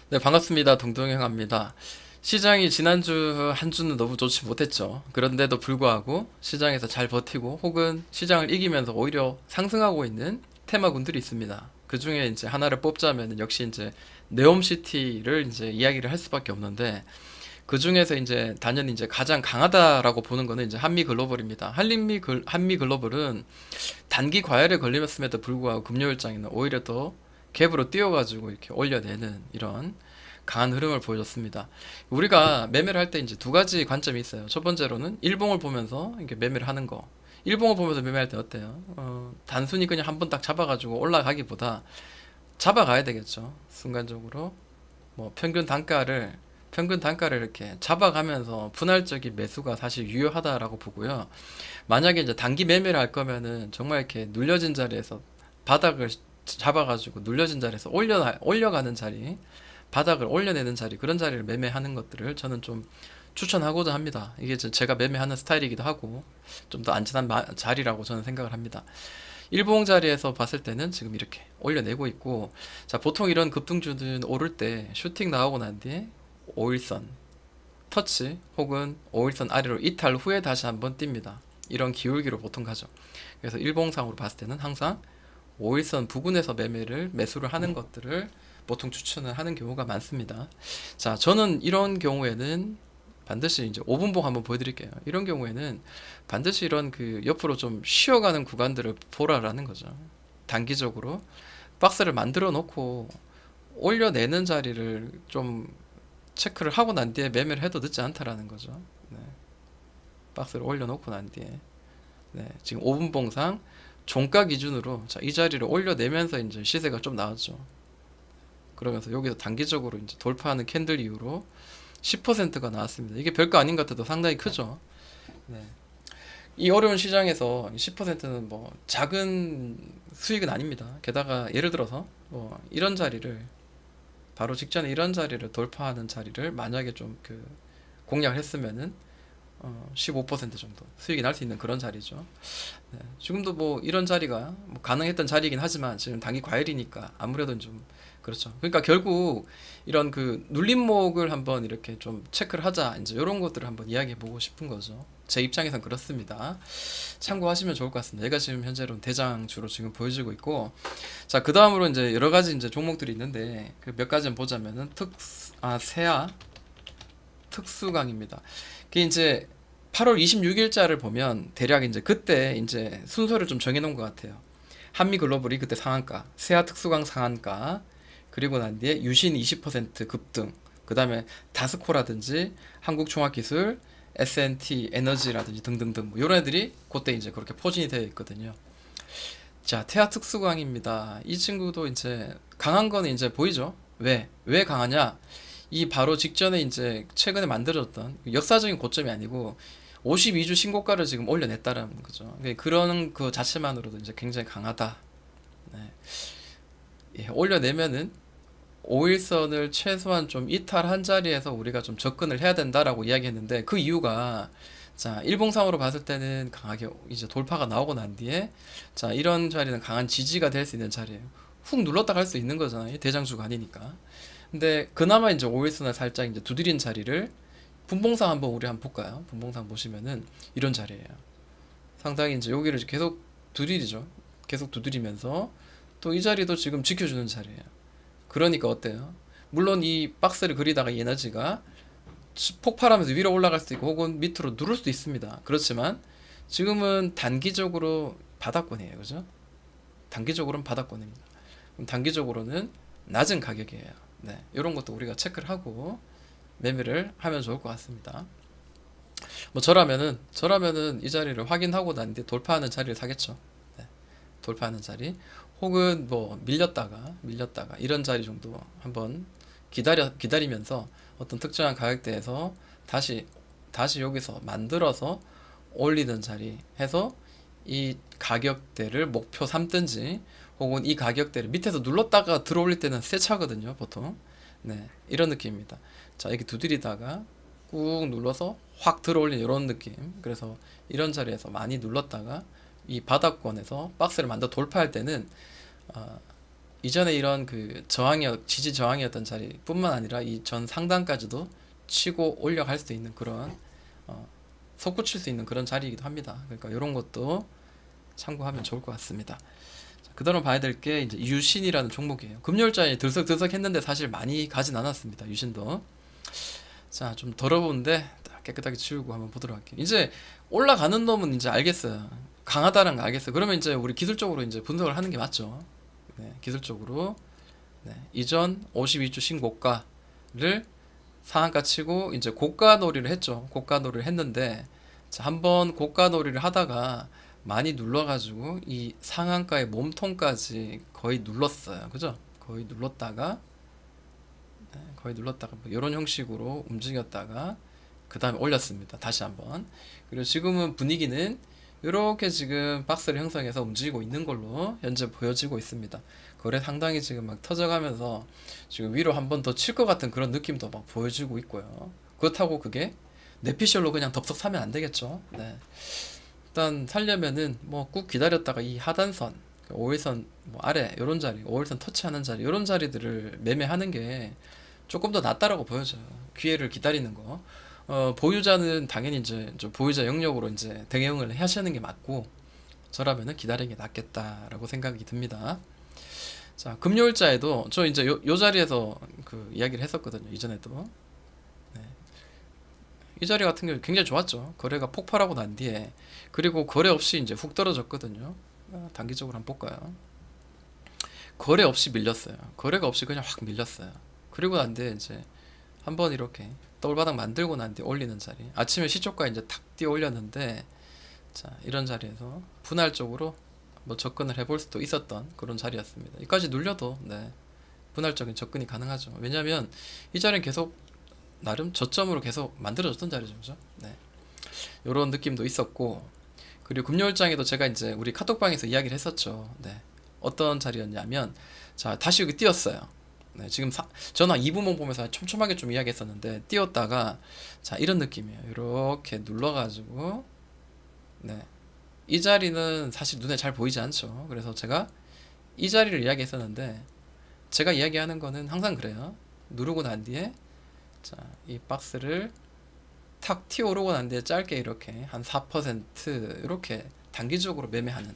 네, 반갑습니다. 동동행합니다. 시장이 지난주 한 주는 너무 좋지 못했죠. 그런데도 불구하고 시장에서 잘 버티고 혹은 시장을 이기면서 오히려 상승하고 있는 테마군들이 있습니다. 그 중에 이제 하나를 뽑자면 역시 이제 네옴시티를 이제 이야기를 할 수밖에 없는데 그 중에서 이제 단연히 이제 가장 강하다라고 보는 거는 이제 한미 글로벌입니다. 한미 글로벌은 단기 과열에 걸렸음에도 불구하고 금요일장에는 오히려 더 갭으로 뛰어가지고 이렇게 올려내는 이런 강한 흐름을 보여줬습니다. 우리가 매매를 할 때 이제 두 가지 관점이 있어요. 첫 번째로는 일봉을 보면서 이렇게 매매를 하는 거. 일봉을 보면서 매매할 때 어때요? 단순히 그냥 한 번 딱 잡아가지고 올라가기보다 잡아가야 되겠죠. 순간적으로 뭐 평균 단가를 이렇게 잡아가면서 분할적인 매수가 사실 유효하다라고 보고요. 만약에 이제 단기 매매를 할 거면은 정말 이렇게 눌려진 자리에서 바닥을 잡아가지고 눌려진 자리에서 올려가는 자리, 바닥을 올려내는 자리, 그런 자리를 매매하는 것들을 저는 좀 추천하고자 합니다. 이게 제가 매매하는 스타일이기도 하고 좀 더 안전한 자리라고 저는 생각을 합니다. 일봉 자리에서 봤을 때는 지금 이렇게 올려내고 있고, 자, 보통 이런 급등주는 오를 때 슈팅 나오고 난 뒤에 5일선 터치 혹은 5일선 아래로 이탈 후에 다시 한번 뜁니다. 이런 기울기로 보통 가죠. 그래서 일봉상으로 봤을 때는 항상 5일선 부근에서 매수를 하는 것들을 보통 추천을 하는 경우가 많습니다. 자, 저는 이런 경우에는 반드시 이제 5분봉 한번 보여드릴게요. 이런 경우에는 반드시 이런 그 옆으로 좀 쉬어가는 구간들을 보라라는 거죠. 단기적으로 박스를 만들어 놓고 올려내는 자리를 좀 체크를 하고 난 뒤에 매매를 해도 늦지 않다라는 거죠. 네. 박스를 올려놓고 난 뒤에 네, 지금 5분봉상 종가 기준으로 자, 이 자리를 올려내면서 이제 시세가 좀 나왔죠. 그러면서 여기서 단기적으로 이제 돌파하는 캔들 이후로 10%가 나왔습니다. 이게 별거 아닌 것 같아도 상당히 크죠. 네. 이 어려운 시장에서 10%는 뭐 작은 수익은 아닙니다. 게다가 예를 들어서 뭐 이런 자리를 바로 직전에 이런 자리를 돌파하는 자리를 만약에 좀 그 공략을 했으면은 15% 정도 수익이 날 수 있는 그런 자리죠. 네. 지금도 뭐 이런 자리가 뭐 가능했던 자리이긴 하지만 지금 단기 과열이니까 아무래도 좀 그렇죠. 그러니까 결국 이런 그 눌림목을 한번 이렇게 좀 체크를 하자 이제 이런 것들을 한번 이야기해 보고 싶은 거죠. 제 입장에선 그렇습니다. 참고하시면 좋을 것 같습니다. 얘가 지금 현재로 대장주로 지금 보여지고 있고, 자, 그 다음으로 이제 여러 가지 이제 종목들이 있는데 그 몇 가지 보자면은 세아 특수강입니다. 그게 이제 8월 26일자를 보면 대략 이제 그때 이제 순서를 좀 정해놓은 것 같아요. 한미글로벌이 그때 상한가, 세아 특수강 상한가, 그리고 난 뒤에 유신 20% 급등, 그 다음에 다스코라든지 한국종합기술, S&T 에너지라든지 등등등 뭐 이런 애들이 그때 이제 그렇게 포진이 되어 있거든요. 자, 태아 특수강입니다. 이 친구도 이제 강한 거는 이제 보이죠? 왜 강하냐? 이 바로 직전에 이제 최근에 만들어졌던 역사적인 고점이 아니고 52주 신고가를 지금 올려냈다라는 거죠. 그런 그 자체만으로도 이제 굉장히 강하다. 네. 예, 올려내면은 5일선을 최소한 좀 이탈한 자리에서 우리가 좀 접근을 해야 된다라고 이야기했는데 그 이유가 자, 일봉상으로 봤을 때는 강하게 이제 돌파가 나오고 난 뒤에 자, 이런 자리는 강한 지지가 될 수 있는 자리예요. 훅 눌렀다 갈 수 있는 거잖아요. 대장주가 아니니까. 근데 그나마 이제 5일선을 살짝 이제 두드린 자리를 분봉상 한번 우리 한번 볼까요? 분봉상 보시면은 이런 자리예요. 상당히 이제 여기를 계속 두드리죠. 계속 두드리면서 또 이 자리도 지금 지켜주는 자리예요. 그러니까 어때요? 물론 이 박스를 그리다가 이 에너지가 폭발하면서 위로 올라갈 수도 있고 혹은 밑으로 누를 수도 있습니다. 그렇지만 지금은 단기적으로 바닥권이에요. 그죠? 단기적으로는 바닥권입니다. 그럼 단기적으로는 낮은 가격이에요. 네, 이런 것도 우리가 체크를 하고 매매를 하면 좋을 것 같습니다. 뭐 저라면은 이 자리를 확인하고 난 뒤에 돌파하는 자리를 사겠죠. 네, 돌파하는 자리 혹은 뭐 밀렸다가 이런 자리 정도 한번 기다리면서 어떤 특정한 가격대에서 다시 여기서 만들어서 올리는 자리 해서 이 가격대를 목표 삼든지 혹은 이 가격대를 밑에서 눌렀다가 들어올릴 때는 새 차거든요, 보통. 네, 이런 느낌입니다. 자, 이렇게 두드리다가 꾹 눌러서 확 들어올리는 이런 느낌. 그래서 이런 자리에서 많이 눌렀다가 이 바닥권에서 박스를 만들어 돌파할 때는 어, 이전에 이런 그 지지 저항이었던 자리뿐만 아니라 이 전 상단까지도 치고 올려갈 수 있는 그런 솟구칠 수 있는 그런 자리이기도 합니다. 그러니까 이런 것도 참고하면 좋을 것 같습니다. 그다음 봐야 될 게 이제 유신이라는 종목이에요. 금요일자에 들썩들썩 했는데 사실 많이 가진 않았습니다. 유신도. 자, 좀 더러운데 깨끗하게 치우고 한번 보도록 할게요. 이제 올라가는 놈은 이제 알겠어요. 강하다는 거 알겠어요. 그러면 이제 우리 기술적으로 이제 분석을 하는 게 맞죠. 네, 기술적으로. 네, 이전 52주 신고가를 상한가 치고 이제 고가 놀이를 했죠. 고가 놀이를 했는데 자, 한번 고가 놀이를 하다가 많이 눌러가지고 이 상한가의 몸통까지 거의 눌렀어요. 그죠? 거의 눌렀다가 뭐 이런 형식으로 움직였다가 그 다음에 올렸습니다. 다시 한번. 그리고 지금은 분위기는 이렇게 지금 박스를 형성해서 움직이고 있는 걸로 현재 보여지고 있습니다. 거래 상당히 지금 막 터져가면서 지금 위로 한 번 더 칠 것 같은 그런 느낌도 막 보여지고 있고요. 그렇다고 그게 내피셜로 그냥 덥석 사면 안 되겠죠. 네. 일단 살려면은 뭐 꾹 기다렸다가 이 하단선 5일선 뭐 아래 요런 자리 5일선 터치하는 자리 요런 자리들을 매매하는 게 조금 더 낫다라고 보여져요. 기회를 기다리는 거. 보유자는 당연히 이제 보유자 영역으로 이제 대응을 하시는 게 맞고 저라면은 기다리는 게 낫겠다라고 생각이 듭니다. 자, 금요일자에도 저 이제 요 자리에서 그 이야기를 했었거든요. 이전에도. 네. 이 자리 같은 경우 굉장히 좋았죠. 거래가 폭발하고 난 뒤에 그리고 거래 없이 이제 훅 떨어졌거든요. 단기적으로 한번 볼까요? 거래 없이 밀렸어요. 거래가 없이 그냥 확 밀렸어요. 그리고 난 뒤에 이제 한번 이렇게 더블바닥 만들고 난 뒤에 올리는 자리. 아침에 시초가 이제 탁 뛰어 올렸는데 자, 이런 자리에서 분할적으로 뭐 접근을 해볼 수도 있었던 그런 자리였습니다. 여기까지 눌려도 네, 분할적인 접근이 가능하죠. 왜냐하면 이 자리는 계속 나름 저점으로 계속 만들어졌던 자리죠. 그죠? 네. 요런 느낌도 있었고 그리고 금요일장에도 제가 이제 우리 카톡방에서 이야기를 했었죠. 네. 어떤 자리였냐면 자, 다시 여기 띄었어요. 네, 지금 전화 2부문 보면서 촘촘하게 좀 이야기했었는데 띄웠다가 자, 이런 느낌이에요. 이렇게 눌러가지고 네. 이 자리는 사실 눈에 잘 보이지 않죠. 그래서 제가 이 자리를 이야기했었는데 제가 이야기하는 거는 항상 그래요. 누르고 난 뒤에 자, 이 박스를 탁 튀어 오르고 난 뒤에 짧게 이렇게 한 4% 이렇게 단기적으로 매매하는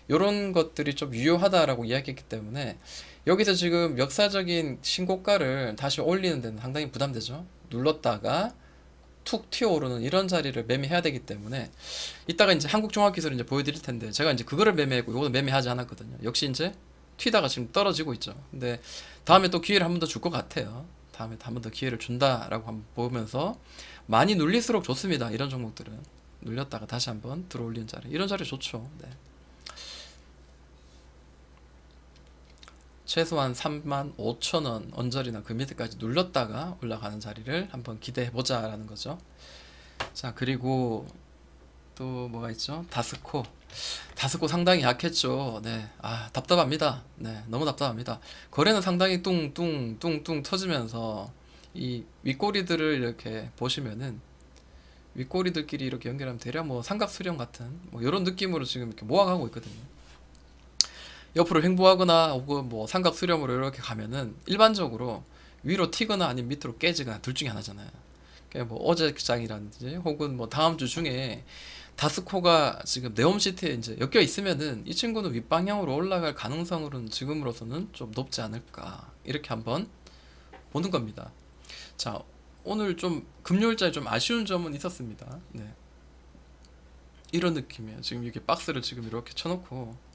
이런 것들이 좀 유효하다라고 이야기했기 때문에 여기서 지금 역사적인 신고가를 다시 올리는 데는 상당히 부담되죠. 눌렀다가 툭 튀어오르는 이런 자리를 매매해야 되기 때문에 이따가 이제 한국종합기술을 이제 보여드릴 텐데 제가 이제 그거를 매매했고 이거는 매매하지 않았거든요. 역시 이제 튀다가 지금 떨어지고 있죠. 근데 다음에 또 기회를 한 번 더 줄 것 같아요. 다음에 한 번 더 기회를 준다라고 한번 보면서 많이 눌릴수록 좋습니다. 이런 종목들은 눌렸다가 다시 한번 들어올리는 자리 이런 자리 좋죠. 네. 최소한 35,000원 언저리나 그 밑에까지 눌렀다가 올라가는 자리를 한번 기대해보자 라는 거죠. 자, 그리고 또 뭐가 있죠? 다스코 상당히 약했죠. 네, 아 답답합니다. 네, 너무 답답합니다. 거래는 상당히 뚱뚱 터지면서 이 윗꼬리들을 이렇게 보시면은 윗꼬리들끼리 이렇게 연결하면 대략 뭐 삼각 수렴 같은 뭐 이런 느낌으로 지금 이렇게 모아가고 있거든요. 옆으로 횡보하거나 혹은 뭐 삼각 수렴으로 이렇게 가면은 일반적으로 위로 튀거나 아니면 밑으로 깨지거나 둘 중에 하나잖아요. 그러니까 뭐 어제 장이라든지 혹은 뭐 다음 주 중에 다스코가 지금 네옴시트에 이제 엮여 있으면은 이 친구는 윗방향으로 올라갈 가능성으로는 지금으로서는 좀 높지 않을까 이렇게 한번 보는 겁니다. 자, 오늘 좀 금요일자에 좀 아쉬운 점은 있었습니다. 네. 이런 느낌이에요. 지금 이렇게 박스를 지금 이렇게 쳐놓고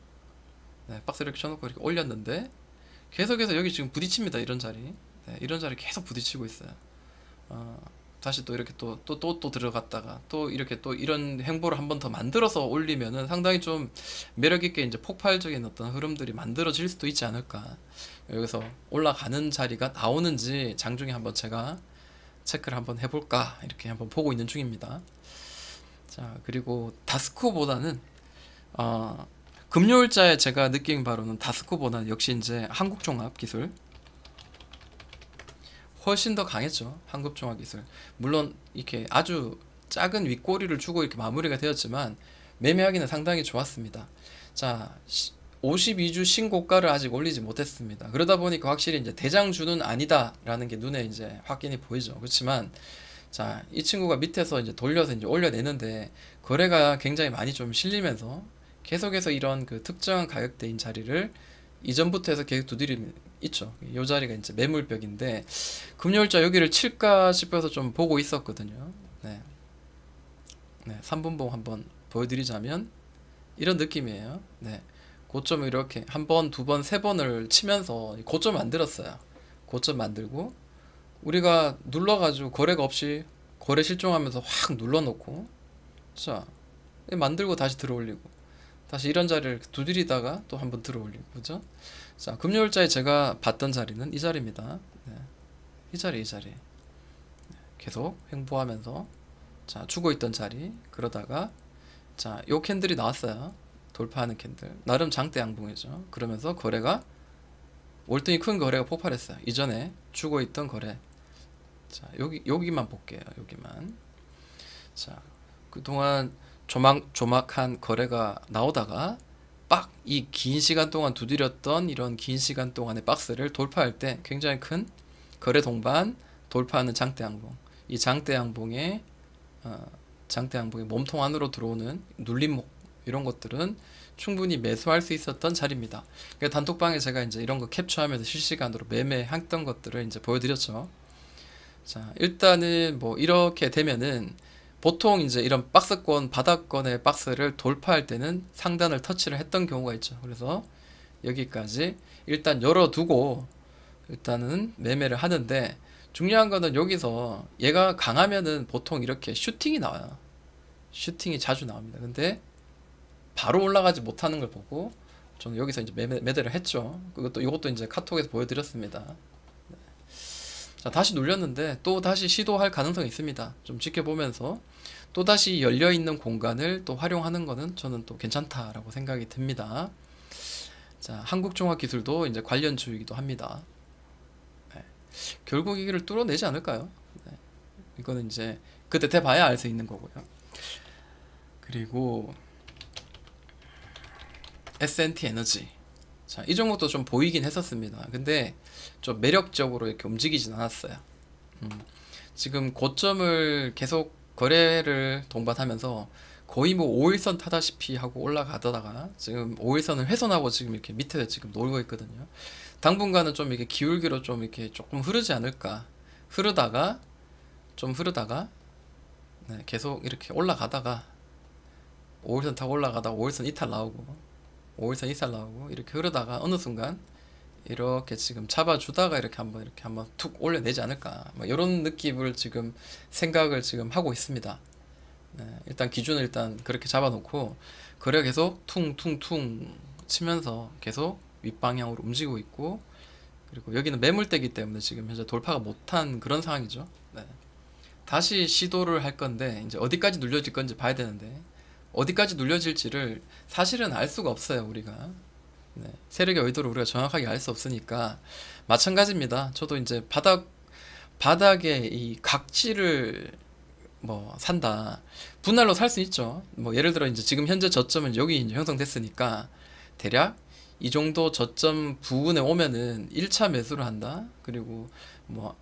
네, 박스 이렇게 쳐놓고 이렇게 올렸는데 계속해서 여기 지금 부딪힙니다. 이런 자리 네, 이런 자리 계속 부딪히고 있어요. 다시 또 이렇게 또 들어갔다가 또 이렇게 또 이런 행보를 한 번 더 만들어서 올리면은 상당히 좀 매력있게 이제 폭발적인 어떤 흐름들이 만들어질 수도 있지 않을까. 여기서 올라가는 자리가 나오는지 장중에 한번 제가 체크를 한번 해볼까 이렇게 한번 보고 있는 중입니다. 자, 그리고 다스코보다는 금요일자에 제가 느낀 바로는 다스코보다는 역시 이제 한국종합기술 훨씬 더 강했죠. 한국종합기술 물론 이렇게 아주 작은 윗꼬리를 주고 이렇게 마무리가 되었지만 매매하기는 상당히 좋았습니다. 자, 52주 신고가를 아직 올리지 못했습니다. 그러다 보니까 확실히 이제 대장주는 아니다라는 게 눈에 이제 확인이 보이죠. 그렇지만 자, 이 친구가 밑에서 이제 돌려서 이제 올려내는데 거래가 굉장히 많이 좀 실리면서 계속해서 이런 그 특정한 가격대인 자리를 이전부터 해서 계속 두드리고 있죠. 이 자리가 이제 매물벽인데 금요일자 여기를 칠까 싶어서 좀 보고 있었거든요. 네. 네, 3분봉 한번 보여드리자면 이런 느낌이에요. 네. 고점을 이렇게 한 번, 두 번, 세 번을 치면서 고점 만들었어요. 고점 만들고 우리가 눌러가지고 거래가 없이 거래 실종하면서 확 눌러놓고 자 만들고 다시 들어올리고 다시 이런 자리를 두드리다가 또 한번 들어올리고 그죠? 자 금요일자에 제가 봤던 자리는 이 자리입니다. 네. 이 자리 이 자리 계속 횡보하면서 자 주고 있던 자리 그러다가 자 요 캔들이 나왔어요. 돌파하는 캔들 나름 장대 양봉이죠. 그러면서 거래가 월등히 큰 거래가 폭발했어요. 이전에 주고 있던 거래 자 여기만 볼게요. 여기만 자 그동안 조막조막한 거래가 나오다가 빡 이 긴 시간 동안 두드렸던 이런 긴 시간 동안의 박스를 돌파할 때 굉장히 큰 거래 동반 돌파하는 장대 양봉 이 장대 양봉의 몸통 안으로 들어오는 눌림목 이런 것들은 충분히 매수할 수 있었던 자리입니다. 그러니까 단톡방에 제가 이제 이런 거 캡처하면서 실시간으로 매매했던 것들을 이제 보여드렸죠. 자, 일단은 뭐 이렇게 되면은 보통 이제 이런 박스권, 바닥권의 박스를 돌파할 때는 상단을 터치를 했던 경우가 있죠. 그래서 여기까지 일단 열어두고 일단은 매매를 하는데 중요한 거는 여기서 얘가 강하면은 보통 이렇게 슈팅이 나와요. 슈팅이 자주 나옵니다. 근데 바로 올라가지 못하는 걸 보고 저는 여기서 이제 매도를 했죠. 이것도 이제 카톡에서 보여드렸습니다. 자, 다시 눌렸는데 또 다시 시도할 가능성이 있습니다. 좀 지켜보면서 또 다시 열려있는 공간을 또 활용하는 거는 저는 또 괜찮다라고 생각이 듭니다. 자, 한국종합기술도 이제 관련 주이기도 합니다. 네. 결국 이기를 뚫어내지 않을까요? 네. 이거는 이제 그때 돼봐야 알 수 있는 거고요. 그리고 S&T 에너지 자, 이 종목도 좀 보이긴 했었습니다. 근데 좀 매력적으로 이렇게 움직이진 않았어요. 지금 고점을 계속 거래를 동반하면서 거의 뭐 5일선 타다시피 하고 올라가다가 지금 5일선을 훼손하고 지금 이렇게 밑에 지금 놀고 있거든요. 당분간은 좀 이렇게 기울기로 좀 이렇게 조금 흐르지 않을까. 흐르다가 네, 계속 이렇게 올라가다가 5일선 타고 올라가다가 5일선 이탈 나오고 5일선 이탈 나오고 이렇게 흐르다가 어느 순간 이렇게 지금 잡아주다가 이렇게 한번 툭 올려내지 않을까 뭐 이런 느낌을 지금 생각을 지금 하고 있습니다. 네, 일단 기준을 일단 그렇게 잡아놓고 거래가 계속 퉁퉁퉁 치면서 계속 윗방향으로 움직이고 있고 그리고 여기는 매물대기 때문에 지금 현재 돌파가 못한 그런 상황이죠. 네. 다시 시도를 할 건데 이제 어디까지 눌려질 건지 봐야 되는데 어디까지 눌려질지를 사실은 알 수가 없어요. 우리가 네, 세력의 의도를 우리가 정확하게 알 수 없으니까 마찬가지입니다. 저도 이제 바닥에 이 각지를 뭐 산다 분할로 살 수 있죠. 뭐 예를 들어 이제 지금 현재 저점은 여기 이제 형성됐으니까 대략 이 정도 저점 부근에 오면은 1차 매수를 한다. 그리고 뭐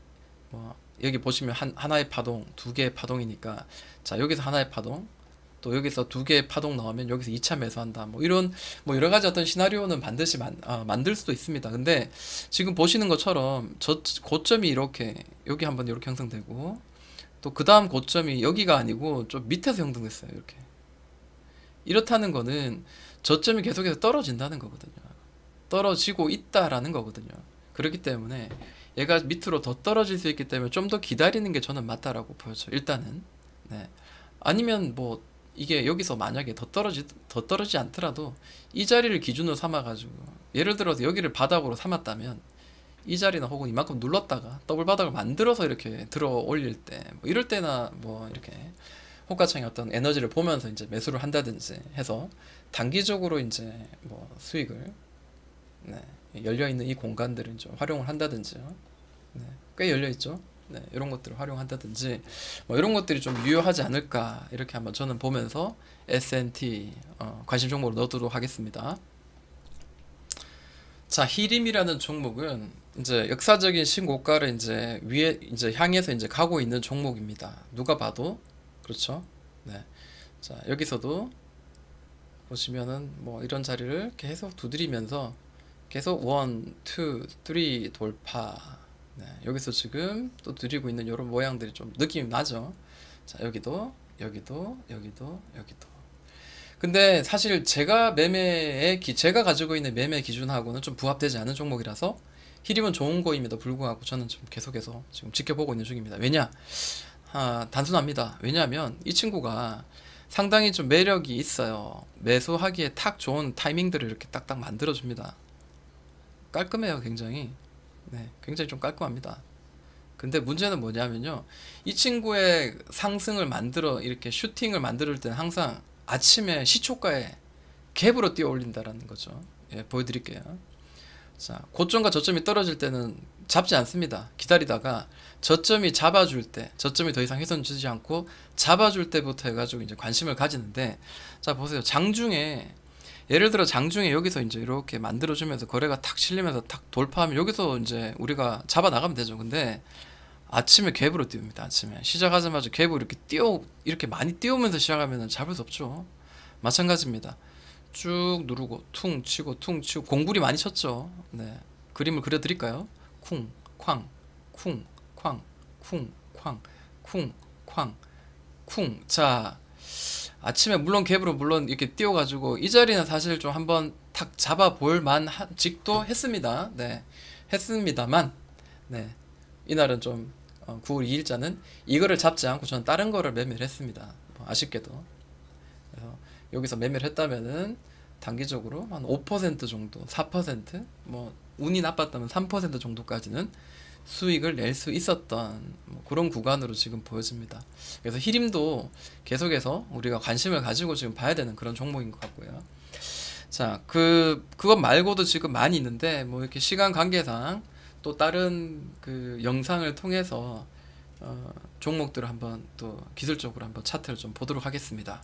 여기 보시면 하나의 파동, 두 개의 파동이니까 자 여기서 하나의 파동 또 여기서 두 개의 파동 나오면 여기서 2차 매수한다. 뭐 이런 뭐 여러 가지 어떤 시나리오는 반드시 만들 수도 있습니다. 근데 지금 보시는 것처럼 저 고점이 이렇게 여기 한번 이렇게 형성되고 또 그 다음 고점이 여기가 아니고 좀 밑에서 형성됐어요. 이렇게 이렇다는 거는 저점이 계속해서 떨어진다는 거거든요. 떨어지고 있다라는 거거든요. 그렇기 때문에 얘가 밑으로 더 떨어질 수 있기 때문에 좀 더 기다리는 게 저는 맞다라고 보여져요. 일단은 네. 아니면 뭐 이게 여기서 만약에 더 떨어지지 않더라도 이 자리를 기준으로 삼아가지고 예를 들어서 여기를 바닥으로 삼았다면 이 자리나 혹은 이만큼 눌렀다가 더블 바닥을 만들어서 이렇게 들어 올릴 때 뭐 이럴 때나 뭐 이렇게 호가창의 어떤 에너지를 보면서 이제 매수를 한다든지 해서 단기적으로 이제 뭐 수익을 네, 열려 있는 이 공간들을 좀 활용을 한다든지요. 네, 꽤 열려 있죠. 네, 이런 것들을 활용한다든지 뭐 이런 것들이 좀 유효하지 않을까 이렇게 한번 저는 보면서 S&T 관심 종목으로 넣어두도록 하겠습니다. 자, 히림이라는 종목은 이제 역사적인 신고가를 이제 위에 이제 향해서 이제 가고 있는 종목입니다. 누가 봐도 그렇죠. 네. 자, 여기서도 보시면은 뭐 이런 자리를 계속 두드리면서 계속 1, 2, 3 돌파. 네, 여기서 지금 또 드리고 있는 이런 모양들이 좀 느낌이 나죠. 자, 여기도 여기도 여기도 여기도. 근데 사실 제가 가지고 있는 매매 기준하고는 좀 부합되지 않은 종목이라서 히림은 좋은 거임에도 불구하고 저는 좀 계속해서 지금 지켜보고 있는 중입니다. 왜냐? 단순합니다. 왜냐하면 이 친구가 상당히 좀 매력이 있어요. 매수하기에 탁 좋은 타이밍들을 이렇게 딱딱 만들어줍니다. 깔끔해요, 굉장히. 네, 굉장히 좀 깔끔합니다. 근데 문제는 뭐냐면요. 이 친구의 상승을 이렇게 슈팅을 만들 때는 항상 아침에 시초가에 갭으로 뛰어 올린다라는 거죠. 예, 보여드릴게요. 자, 고점과 저점이 떨어질 때는 잡지 않습니다. 기다리다가 저점이 잡아줄 때, 저점이 더 이상 훼손 주지 않고 잡아줄 때부터 해가지고 이제 관심을 가지는데, 자, 보세요. 장중에, 예를 들어 장중에 여기서 이제 이렇게 만들어주면서 거래가 탁 실리면서 탁 돌파하면 여기서 이제 우리가 잡아 나가면 되죠. 근데 아침에 갭으로 띄웁니다. 아침에 시작하자마자 갭으로 이렇게 많이 띄우면서 시작하면 잡을 수 없죠. 마찬가지입니다. 쭉 누르고 퉁 치고 공구리 많이 쳤죠. 네, 그림을 그려드릴까요? 쿵 쾅 쿵 쾅 쿵 쾅 쿵 쾅 쿵. 자, 아침에 물론 갭으로 물론 이렇게 띄워가지고 이 자리는 사실 좀 한번 탁 잡아볼 만직도 했습니다. 네, 했습니다만, 네, 이날은 좀 9월 2일자는 이거를 잡지 않고 저는 다른 거를 매매를 했습니다. 뭐 아쉽게도. 그래서 여기서 매매를 했다면은 단기적으로 한 5% 정도, 4%뭐 운이 나빴다면 3% 정도까지는 수익을 낼 수 있었던 뭐 그런 구간으로 지금 보여집니다. 그래서 히림도 계속해서 우리가 관심을 가지고 지금 봐야 되는 그런 종목인 것 같고요. 자, 그것 말고도 지금 많이 있는데 뭐 이렇게 시간 관계상 또 다른 그 영상을 통해서 종목들을 한번 또 기술적으로 한번 차트를 좀 보도록 하겠습니다.